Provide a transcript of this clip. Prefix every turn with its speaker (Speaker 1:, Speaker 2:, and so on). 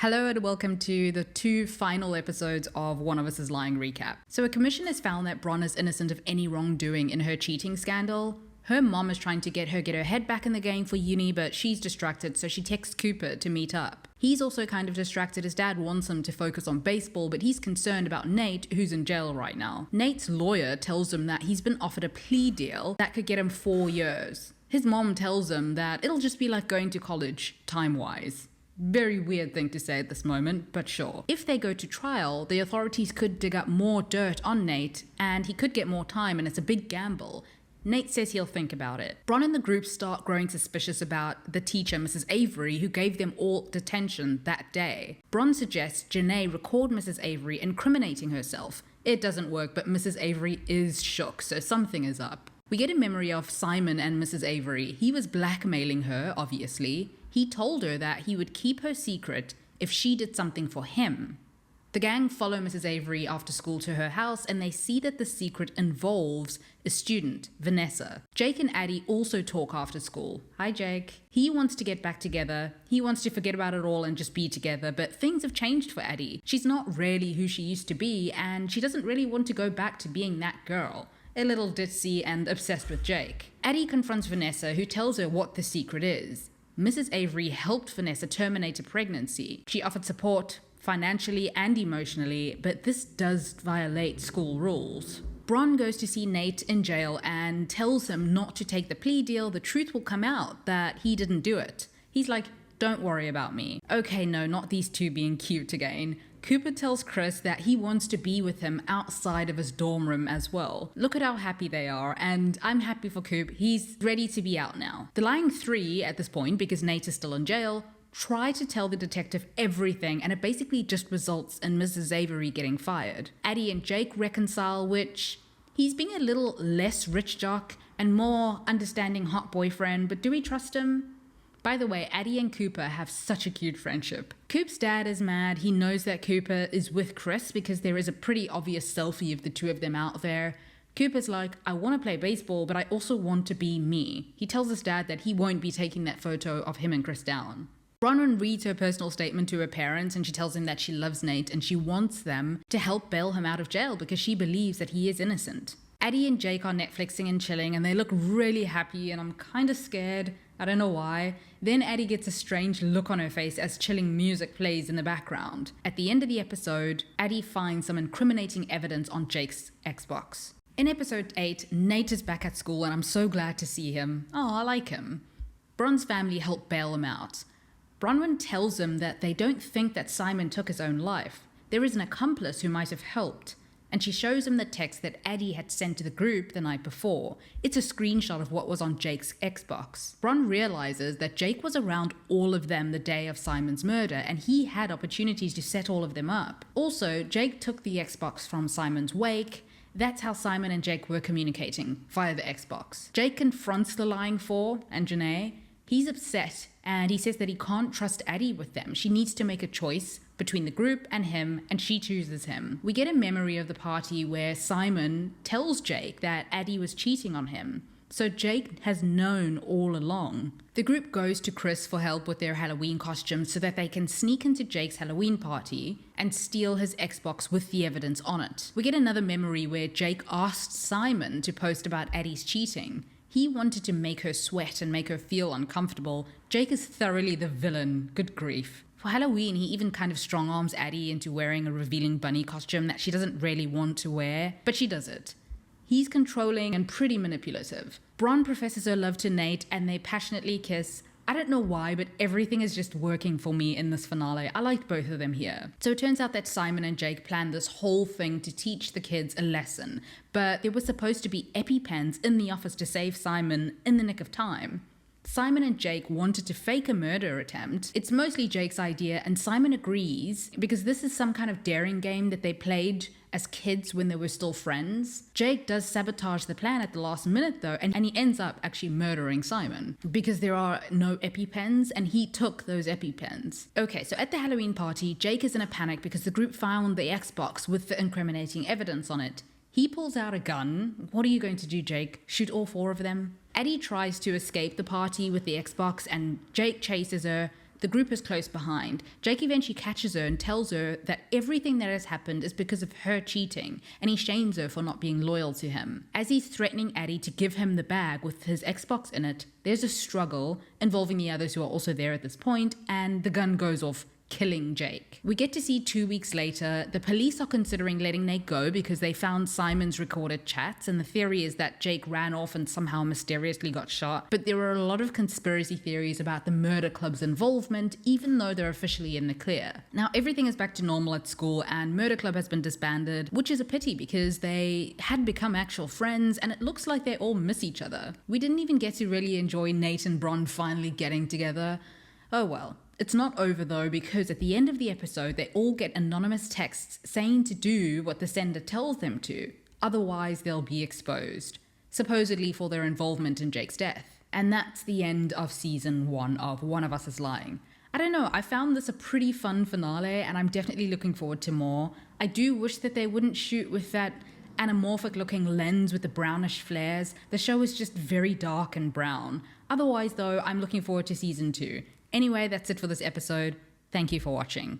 Speaker 1: Hello and welcome to the two final episodes of One of Us is Lying recap. So a commission has found that Bron is innocent of any wrongdoing in her cheating scandal. Her mom is trying to get her head back in the game for uni, but she's distracted, so she texts Cooper to meet up. He's also kind of distracted. His dad wants him to focus on baseball, but he's concerned about Nate, who's in jail right now. Nate's lawyer tells him that he's been offered a plea deal that could get him 4 years. His mom tells him that it'll just be like going to college, time-wise. Very weird thing to say at this moment, but sure. If they go to trial, the authorities could dig up more dirt on Nate, and he could get more time, and it's a big gamble. Nate says he'll think about it. Bron and the group start growing suspicious about the teacher, Mrs. Avery, who gave them all detention that day. Bron suggests Janae record Mrs. Avery incriminating herself. It doesn't work, but Mrs. Avery is shook, so something is up. We get a memory of Simon and Mrs. Avery. He was blackmailing her, obviously. He told her that he would keep her secret if she did something for him. The gang follow Mrs. Avery after school to her house, and they see that the secret involves a student, Vanessa. Jake and Addie also talk after school. Hi, Jake. He wants to get back together. He wants to forget about it all and just be together, but things have changed for Addie. She's not really who she used to be, and she doesn't really want to go back to being that girl. A little ditzy and obsessed with Jake. Addie confronts Vanessa, who tells her what the secret is. Mrs. Avery helped Vanessa terminate a pregnancy. She offered support financially and emotionally, but this does violate school rules. Bron goes to see Nate in jail and tells him not to take the plea deal. The truth will come out that he didn't do it. He's like, don't worry about me. Okay, no, not these two being cute again. Cooper tells Chris that he wants to be with him outside of his dorm room as well. Look at how happy they are, and I'm happy for Coop. He's ready to be out now. The lying three at this point, because Nate is still in jail, try to tell the detective everything, and it basically just results in Mrs. Avery getting fired. Addie and Jake reconcile, which he's being a little less rich jock and more understanding hot boyfriend, but do we trust him? By the way, Addie and Cooper have such a cute friendship. Coop's dad is mad. He knows that Cooper is with Chris because there is a pretty obvious selfie of the two of them out there. Cooper's like, I want to play baseball, but I also want to be me. He tells his dad that he won't be taking that photo of him and Chris down. Bronwyn reads her personal statement to her parents, and she tells him that she loves Nate and she wants them to help bail him out of jail because she believes that he is innocent. Addie and Jake are Netflixing and chilling, and they look really happy, and I'm kind of scared. I don't know why. Then Addie gets a strange look on her face as chilling music plays in the background. At the end of the episode, Addie finds some incriminating evidence on Jake's Xbox. In episode 8, Nate is back at school, and I'm so glad to see him. Oh, I like him. Bron's family help bail him out. Bronwyn tells him that they don't think that Simon took his own life. There is an accomplice who might have helped. And she shows him the text that Addie had sent to the group the night before. It's a screenshot of what was on Jake's Xbox. Bron realizes that Jake was around all of them the day of Simon's murder, and he had opportunities to set all of them up. Also, Jake took the Xbox from Simon's wake. That's how Simon and Jake were communicating, via the Xbox. Jake confronts the lying four and Janae. He's upset, and he says that he can't trust Addie with them. She needs to make a choice between the group and him, and she chooses him. We get a memory of the party where Simon tells Jake that Addie was cheating on him. So Jake has known all along. The group goes to Chris for help with their Halloween costumes so that they can sneak into Jake's Halloween party and steal his Xbox with the evidence on it. We get another memory where Jake asked Simon to post about Addie's cheating. He wanted to make her sweat and make her feel uncomfortable. Jake is thoroughly the villain. Good grief. For Halloween, he even kind of strong-arms Addie into wearing a revealing bunny costume that she doesn't really want to wear, but she does it. He's controlling and pretty manipulative. Bron professes her love to Nate, and they passionately kiss. I don't know why, but everything is just working for me in this finale. I like both of them here. So it turns out that Simon and Jake planned this whole thing to teach the kids a lesson, but there was supposed to be EpiPens in the office to save Simon in the nick of time. Simon and Jake wanted to fake a murder attempt. It's mostly Jake's idea, and Simon agrees because this is some kind of daring game that they played as kids when they were still friends. Jake does sabotage the plan at the last minute though, and he ends up actually murdering Simon because there are no EpiPens and he took those EpiPens. Okay, so at the Halloween party, Jake is in a panic because the group found the Xbox with the incriminating evidence on it. He pulls out a gun. What are you going to do, Jake? Shoot all four of them? Addie tries to escape the party with the Xbox and Jake chases her. The group is close behind. Jake eventually catches her and tells her that everything that has happened is because of her cheating, and he shames her for not being loyal to him. As he's threatening Addie to give him the bag with his Xbox in it, there's a struggle involving the others who are also there at this point, and the gun goes off, killing Jake. We get to see 2 weeks later, the police are considering letting Nate go because they found Simon's recorded chats, and the theory is that Jake ran off and somehow mysteriously got shot. But there are a lot of conspiracy theories about the murder club's involvement, even though they're officially in the clear. Now, everything is back to normal at school, and Murder Club has been disbanded, which is a pity because they had become actual friends, and it looks like they all miss each other. We didn't even get to really enjoy Nate and Bron finally getting together. Oh well. It's not over though, because at the end of the episode, they all get anonymous texts saying to do what the sender tells them to, otherwise they'll be exposed, supposedly for their involvement in Jake's death. And that's the end of season 1 of One of Us is Lying. I don't know, I found this a pretty fun finale, and I'm definitely looking forward to more. I do wish that they wouldn't shoot with that anamorphic looking lens with the brownish flares. The show is just very dark and brown. Otherwise though, I'm looking forward to season 2. Anyway, that's it for this episode. Thank you for watching.